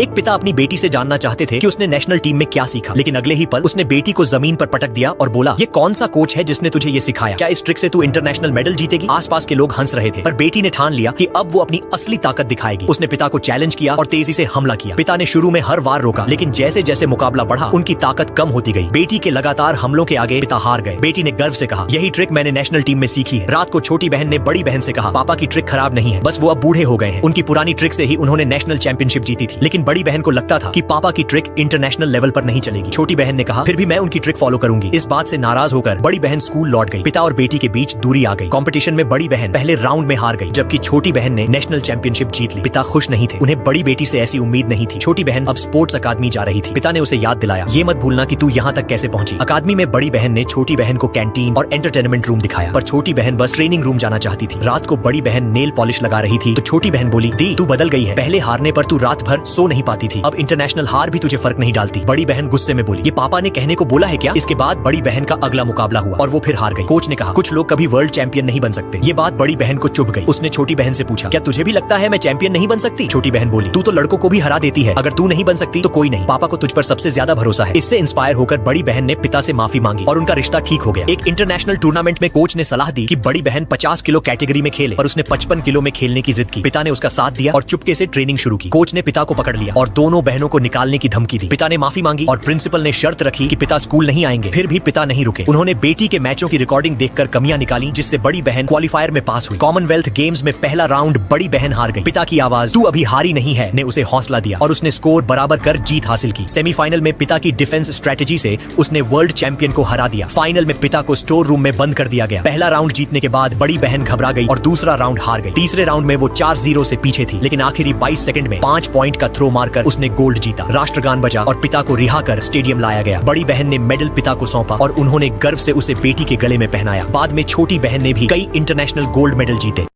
एक पिता अपनी बेटी से जानना चाहते थे कि उसने नेशनल टीम में क्या सीखा, लेकिन अगले ही पल उसने बेटी को जमीन पर पटक दिया और बोला, ये कौन सा कोच है जिसने तुझे ये सिखाया? क्या इस ट्रिक से तू इंटरनेशनल मेडल जीतेगी? आसपास के लोग हंस रहे थे, पर बेटी ने ठान लिया कि अब वो अपनी असली ताकत दिखाएगी। उसने पिता को चैलेंज किया और तेजी से हमला किया। पिता ने शुरू में हर वार रोका, लेकिन जैसे जैसे मुकाबला बढ़ा उनकी ताकत कम होती गई। बेटी के लगातार हमलों के आगे पिता हार गए। बेटी ने गर्व से कहा, यही ट्रिक मैंने नेशनल टीम में सीखी है। रात को छोटी बहन ने बड़ी बहन से कहा, पापा की ट्रिक खराब नहीं है, बस वो अब बूढ़े हो गए हैं। उनकी पुरानी ट्रिक से ही उन्होंने नेशनल चैंपियनशिप जीती थी, लेकिन बड़ी बहन को लगता था कि पापा की ट्रिक इंटरनेशनल लेवल पर नहीं चलेगी। छोटी बहन ने कहा, फिर भी मैं उनकी ट्रिक फॉलो करूंगी। इस बात से नाराज होकर बड़ी बहन स्कूल लौट गई। पिता और बेटी के बीच दूरी आ गई। कंपटीशन में बड़ी बहन पहले राउंड में हार गई, जबकि छोटी बहन ने नेशनल चैंपियनशिप जीत ली। पिता खुश नहीं थे, उन्हें बड़ी बेटी से ऐसी उम्मीद नहीं थी। छोटी बहन अब स्पोर्ट्स अकादमी जा रही थी। पिता ने उसे याद दिलाया, ये मत भूलना कि तू यहाँ तक कैसे पहुंची। अकादमी में बड़ी बहन ने छोटी बहन को कैंटीन और एंटरटेनमेंट रूम दिखाया, पर छोटी बहन बस ट्रेनिंग रूम जाना चाहती थी। रात को बड़ी बहन नेल पॉलिश लगा रही थी तो छोटी बहन बोली, दी तू बदल गई है, पहले हारने पर तू रात भर सो नहीं पाती थी, अब इंटरनेशनल हार भी तुझे फर्क नहीं डालती। बड़ी बहन गुस्से में बोली, ये पापा ने कहने को बोला है क्या? इसके बाद बड़ी बहन का अगला मुकाबला हुआ और वो फिर हार गई। कोच ने कहा, कुछ लोग कभी वर्ल्ड चैंपियन नहीं बन सकते। ये बात बड़ी बहन को चुभ गई। उसने छोटी बहन से पूछा, क्या तुझे भी लगता है मैं चैंपियन नहीं बन सकती? छोटी बहन बोली, तू तो लड़कों को भी हरा देती है, अगर तू नहीं बन सकती तो कोई नहीं, पापा को तुझ पर सबसे ज्यादा भरोसा है। इससे इंस्पायर होकर बड़ी बहन ने पिता से माफी मांगी और उनका रिश्ता ठीक हो गया। एक इंटरनेशनल टूर्नामेंट में कोच ने सलाह दी कि बड़ी बहन 50 किलो कैटेगरी में खेले, पर उसने 55 किलो में खेलने की जिद की। पिता ने उसका साथ दिया और चुपके से ट्रेनिंग शुरू की। कोच ने पिता को पकड़ लिया और दोनों बहनों को निकालने की धमकी दी। पिता ने माफी मांगी और प्रिंसिपल ने शर्त रखी कि पिता स्कूल नहीं आएंगे। फिर भी पिता नहीं रुके। उन्होंने बेटी के मैचों की रिकॉर्डिंग देखकर कमियां निकाली, जिससे बड़ी बहन क्वालिफायर में पास हुई। कॉमनवेल्थ गेम्स में पहला राउंड बड़ी बहन हार गई। पिता की आवाज, तू अभी हारी नहीं है, ने उसे हौसला दिया और उसने स्कोर बराबर कर जीत हासिल की। सेमीफाइनल में पिता की डिफेंस स्ट्रेटेजी से उसने वर्ल्ड चैंपियन को हरा दिया। फाइनल में पिता को स्टोर रूम में बंद कर दिया गया। पहला राउंड जीतने के बाद बड़ी बहन घबरा गई और दूसरा राउंड हार गई। तीसरे राउंड में वो 4-0 से पीछे थी, लेकिन आखिरी 22 सेकंड में 5 पॉइंट का थ्रो मारकर उसने गोल्ड जीता। राष्ट्रगान बजा और पिता को रिहा कर स्टेडियम लाया गया। बड़ी बहन ने मेडल पिता को सौंपा और उन्होंने गर्व से उसे बेटी के गले में पहनाया। बाद में छोटी बहन ने भी कई इंटरनेशनल गोल्ड मेडल जीते।